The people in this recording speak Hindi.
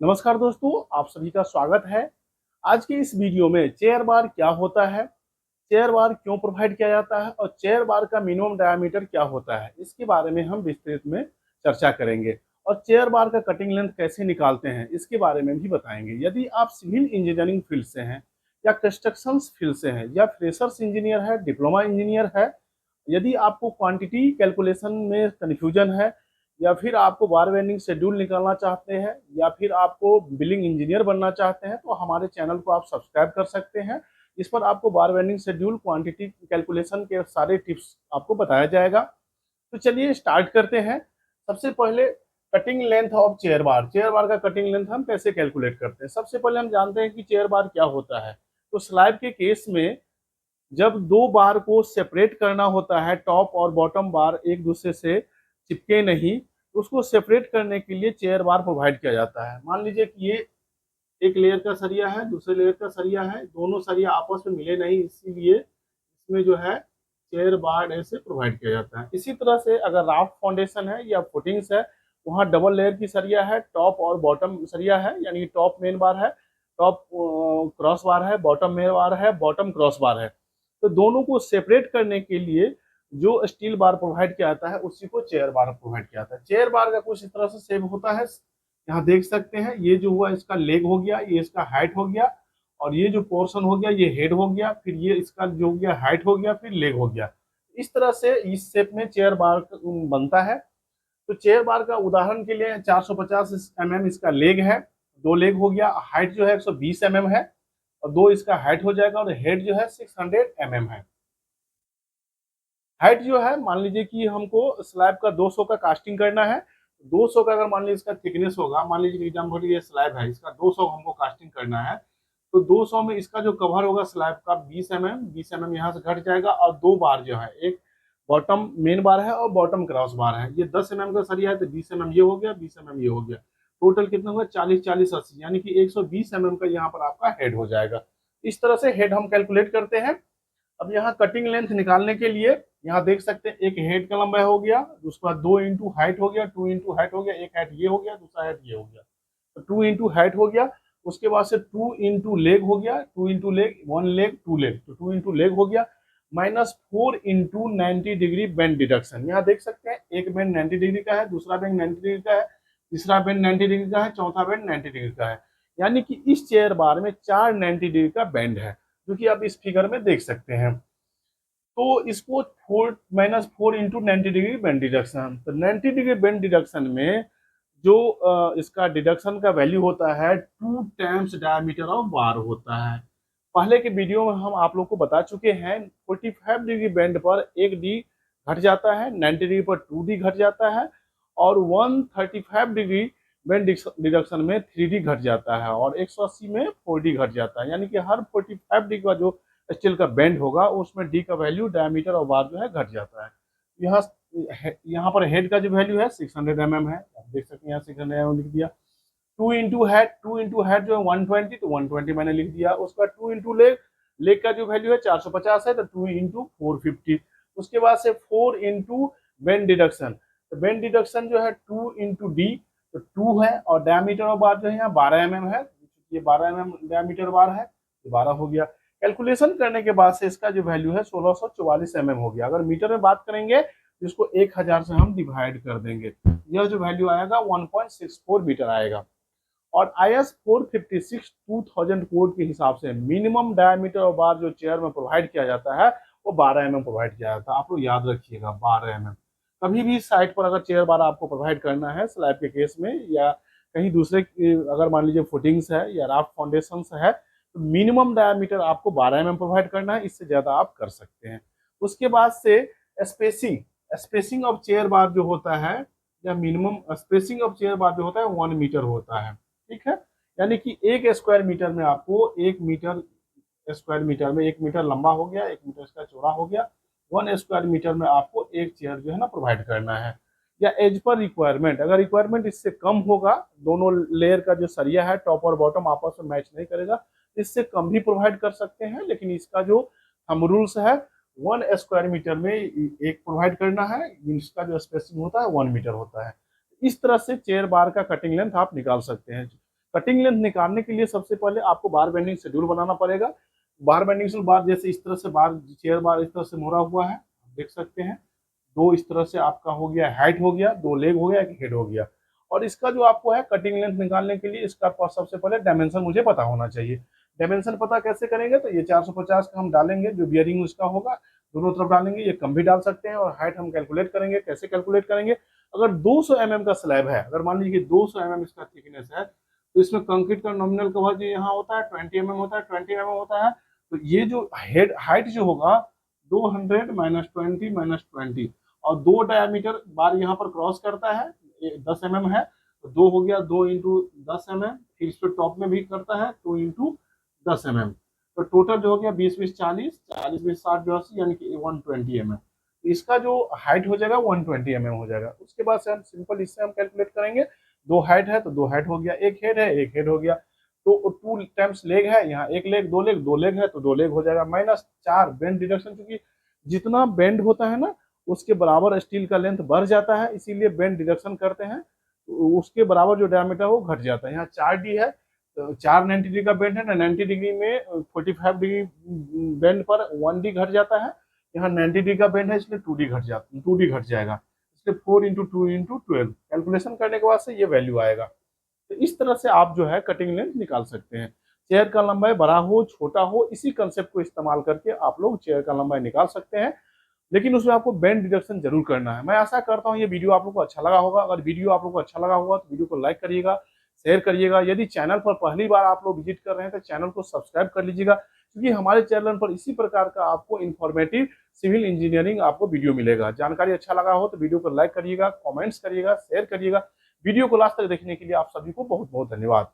नमस्कार दोस्तों, आप सभी का स्वागत है। आज की इस वीडियो में चेयर बार क्या होता है, चेयर बार क्यों प्रोवाइड किया जाता है और चेयर बार का मिनिमम डायमीटर क्या होता है, इसके बारे में हम विस्तृत में चर्चा करेंगे। और चेयर बार का कटिंग लेंथ कैसे निकालते हैं इसके बारे में भी बताएंगे। यदि आप सिविल इंजीनियरिंग फील्ड से हैं या कंस्ट्रक्शन फील्ड से हैं या फ्रेशर्स इंजीनियर है, डिप्लोमा इंजीनियर है, यदि आपको क्वांटिटी कैलकुलेशन में कन्फ्यूजन है या फिर आपको बार वेंडिंग शेड्यूल निकालना चाहते हैं या फिर आपको बिलिंग इंजीनियर बनना चाहते हैं, तो हमारे चैनल को आप सब्सक्राइब कर सकते हैं। इस पर आपको बार वेंडिंग शेड्यूल, क्वांटिटी कैलकुलेशन के सारे टिप्स आपको बताया जाएगा। तो चलिए स्टार्ट करते हैं। सबसे पहले कटिंग लेंथ ऑफ चेयर बार का कटिंग लेंथ हम कैसे कैलकुलेट करते हैं। सबसे पहले हम जानते हैं कि चेयर बार क्या होता है। तो स्लैब के केस में जब दो बार को सेपरेट करना होता है, टॉप और बॉटम बार एक दूसरे से चिपके नहीं, तो उसको सेपरेट करने के लिए चेयर बार प्रोवाइड किया जाता है। मान लीजिए कि ये एक लेयर का सरिया है, दूसरे लेयर का सरिया है, दोनों सरिया आपस में मिले नहीं, इसीलिए इसमें जो है चेयर बार ऐसे प्रोवाइड किया जाता है। इसी तरह से अगर राफ्ट फाउंडेशन है या फुटिंग्स है, वहाँ डबल लेयर की सरिया है, टॉप और बॉटम सरिया है, यानी टॉप मेन बार है, टॉप क्रॉस बार है, बॉटम मेन बार है, बॉटम क्रॉस बार है। तो दोनों को सेपरेट करने के लिए जो स्टील बार प्रोवाइड किया जाता है उसी को चेयर बार प्रोवाइड किया जाता है। चेयर बार का कुछ इस तरह से शेप होता है, यहाँ देख सकते हैं। ये जो हुआ इसका लेग हो गया, ये इसका हाइट हो गया, और ये जो पोर्शन हो गया ये हेड हो गया, फिर ये इसका जो हो गया हाइट हो गया, फिर लेग हो गया। इस तरह से इस शेप में चेयर बार बनता है। तो चेयर बार का उदाहरण के लिए 450 mm इसका लेग है, दो लेग हो गया, हाइट जो है 120 mm है, और दो इसका हाइट हो जाएगा, और हेड जो है 600 mm है। हाइट जो है, मान लीजिए कि हमको स्लैब का 200 का कास्टिंग करना है। 200 का अगर मान लीजिए इसका थिकनेस होगा, मान लीजिए एग्जाम्पल ये स्लैब है, इसका 200 हमको कास्टिंग करना है, तो 200 में इसका जो कवर होगा स्लैब का 20 mm यहाँ से घट जाएगा, और दो बार जो है, एक बॉटम मेन बार है और बॉटम क्रॉस बार है। ये 10 mm का सरिया है, तो 20 mm ये हो गया, 20 mm ये हो गया, टोटल कितना होगा 40-40-80, यानी कि 120 mm का यहाँ पर आपका हेड हो जाएगा। इस तरह से हेड हम कैलकुलेट करते हैं। अब यहाँ कटिंग लेंथ निकालने के लिए यहाँ देख सकते हैं, एक हेड का लंबाई हो गया, उसके बाद 2 इंटू हाइट हो गया, 2 इंटू हाइट हो गया, एक हाइट ये हो गया, दूसरा हाइट ये हो गया, तो 2 इंटू हाइट हो गया। उसके बाद से 2 इंटू लेग हो गया, 2 इंटू लेग, 1 लेग 2 लेग, तो 2 इंटू लेग हो गया, minus 4 into 90 degree bend deduction. यहाँ देख सकते हैं एक बेंड 90 डिग्री का है, दूसरा बेंड 90 डिग्री का है, तीसरा बेंड 90 डिग्री का है, चौथा बेंड 90 डिग्री का है। यानी कि इस चेयर बार में 4 90 डिग्री का बेंड है, जो कि आप इस फिगर में देख सकते हैं। तो इसको 4 इंटू 90 डिग्री बेंड डिडक्शन, तो 90 डिग्री बेंड डिडक्शन में जो इसका डिडक्शन का वैल्यू होता है 2 टाइम्स डायमीटर ऑफ बार होता है। पहले के वीडियो में हम आप लोग को बता चुके हैं, 45 डिग्री बेंड पर 1 डी घट जाता है, 90 डिग्री पर 2 डी घट जाता है, और 135 डिग्री बेंड डिडक्शन में 3 डी घट जाता है, और 180 में 4 डी घट जाता है। यानी कि हर 45 डिग्री का जो स्टील का बेंड होगा उसमें डी का वैल्यू डायमीटर और बार जो है घट जाता है। यहाँ यहाँ पर हेड का जो वैल्यू है 600 mm है, आप देख सकते हैं यहाँ 600 mm लिख दिया। 2 इंटू हेड जो है 120, तो 120 मैंने लिख दिया। उसका 2 इंटू लेग, लेग का जो वैल्यू है 450 है, तो 2 इंटू 450। उसके बाद से 4 इंटू बेंड डिडक्शन, तो बेंड डिडक्शन जो है 2 इंटू डी, तो 2 है, और डायमीटर ऑफ बार जो है यहाँ 12 mm है, ये 12 mm डायमीटर बार है, तो 12 हो गया। कैलकुलेशन करने के बाद से इसका जो वैल्यू है 1644 mm हो गया। अगर मीटर में बात करेंगे तो इसको 1000 से हम डिवाइड कर देंगे, यह जो वैल्यू आएगा 1.64 मीटर आएगा। और IS 456 2000 कोड के हिसाब से मिनिमम डायमीटर और बार जो चेयर में प्रोवाइड किया जाता है वो 12 mm प्रोवाइड किया जाता है। आप लोग याद रखिएगा 12 mm। कभी भी साइट पर अगर चेयर बार आपको प्रोवाइड करना है स्लैब के केस में, या कहीं दूसरे अगर मान लीजिए फुटिंग्स है या राफ्ट फाउंडेशन है, तो मिनिमम डायमीटर आपको 12 mm प्रोवाइड करना है, इससे ज्यादा आप कर सकते हैं। उसके बाद से स्पेसिंग स्पेसिंग ऑफ चेयर बार जो होता है, या मिनिमम स्पेसिंग ऑफ चेयर बार जो होता है 1 मीटर होता है, ठीक है। यानी कि 1 स्क्वायर मीटर में आपको 1 मीटर स्क्वायर मीटर में 1 मीटर लंबा हो गया, 1 मीटर इसका चौड़ा हो गया, 1 स्क्वायर मीटर में आपको एक चेयर जो है ना प्रोवाइड करना है। या एज पर रिक्वायरमेंट, अगर रिक्वायरमेंट इससे कम होगा, दोनों लेयर का जो सरिया है टॉप और बॉटम आपस में मैच नहीं करेगा, इससे कम भी प्रोवाइड कर सकते हैं, लेकिन इसका जो हम रूल्स है 1 स्क्वायर मीटर में एक प्रोवाइड करना है, इसका जो स्पेसिंग होता है 1 मीटर होता है। इस तरह से चेयर बार का कटिंग लेंथ आप निकाल सकते हैं। कटिंग लेंथ निकालने के लिए सबसे पहले आपको बार बेंडिंग शेड्यूल बनाना पड़ेगा। बार बेंडिंग शेड्यूल, बार जैसे इस तरह से बार, चेयर बार इस तरह से मुड़ा हुआ है, देख सकते हैं। दो इस तरह से आपका हो गया, हाइट हो गया, दो लेग हो गया, एक हेड हो गया। और इसका जो आपको है कटिंग लेंथ निकालने के लिए इसका सबसे पहले डायमेंशन मुझे पता होना चाहिए। डायमेंशन पता कैसे करेंगे, तो ये 450 का हम डालेंगे, जो बियरिंग उसका होगा दोनों तरफ डालेंगे। ये कम भी डाल सकते हैं। और हाइट हम कैलकुलेट करेंगे, कैसे कैलकुलेट करेंगे, अगर 200 mm का स्लैब है, अगर मान लीजिए 200 mm इसका थिकनेस है, तो इसमें कंक्रीट का नॉमिनल कवर जो यहाँ होता है 20 mm होता है, 20 mm होता है। तो ये जो हेड हाइट जो होगा 200 माइनस 20 और 2 डायमीटर बार यहाँ पर क्रॉस करता है, 10 mm है, तो 2 हो गया, 2 इंटू 10 mm, फिर इस पर टॉप में भी करता है 2 इंटू 10 mm। तो टोटल जो हो गया 20 20 40, 40 20 60 82, यानी कि 120 mm। इसका जो हाइट हो जाएगा 120 mm हो जाएगा। उसके बाद से हम सिंपल इससे हम कैलकुलेट करेंगे। दो हाइट है तो दो हाइट हो गया, एक हेड है एक हेड हो गया, तो 2 टाइम्स लेग है, यहाँ एक लेग, दो लेग है तो 2 लेग हो जाएगा, माइनस 4 बेंड डिडक्शन, क्योंकि जितना बेंड होता है ना उसके बराबर स्टील का लेंथ बढ़ जाता है, इसीलिए बेंड डिडक्शन करते हैं, तो उसके बराबर जो डायमीटर है वो घट जाता है। यहाँ 4D है, तो 4 90 डिग्री का बेंड है ना, 90 डिग्री में 45 डिग्री बेंड पर 1D घट जाता है। यहाँ 90 डिग्री का बेंड है, इसलिए 2D घट जाएगा, इसलिए 4 इंटू 2 इंटू 12 कैलकुलेशन करने के बाद से ये वैल्यू आएगा। तो इस तरह से आप जो है कटिंग लेंथ निकाल सकते हैं। चेयर का लंबाई बड़ा हो छोटा हो, इसी कंसेप्ट को इस्तेमाल करके आप लोग चेयर का लंबाई निकाल सकते हैं, लेकिन उसमें आपको बेंड डिडक्शन जरूर करना है। मैं आशा करता हूं ये वीडियो आप लोगों को अच्छा लगा होगा। अगर वीडियो आप लोगों को अच्छा लगा होगा तो वीडियो को लाइक करिएगा, शेयर करिएगा। यदि चैनल पर पहली बार आप लोग विजिट कर रहे हैं तो चैनल को सब्सक्राइब कर लीजिएगा, क्योंकि हमारे चैनल पर इसी प्रकार का आपको इन्फॉर्मेटिव सिविल इंजीनियरिंग आपको वीडियो मिलेगा। जानकारी अच्छा लगा हो तो वीडियो को लाइक करिएगा, कॉमेंट्स करिएगा, शेयर करिएगा। वीडियो को लास्ट तक देखने के लिए आप सभी को बहुत बहुत धन्यवाद।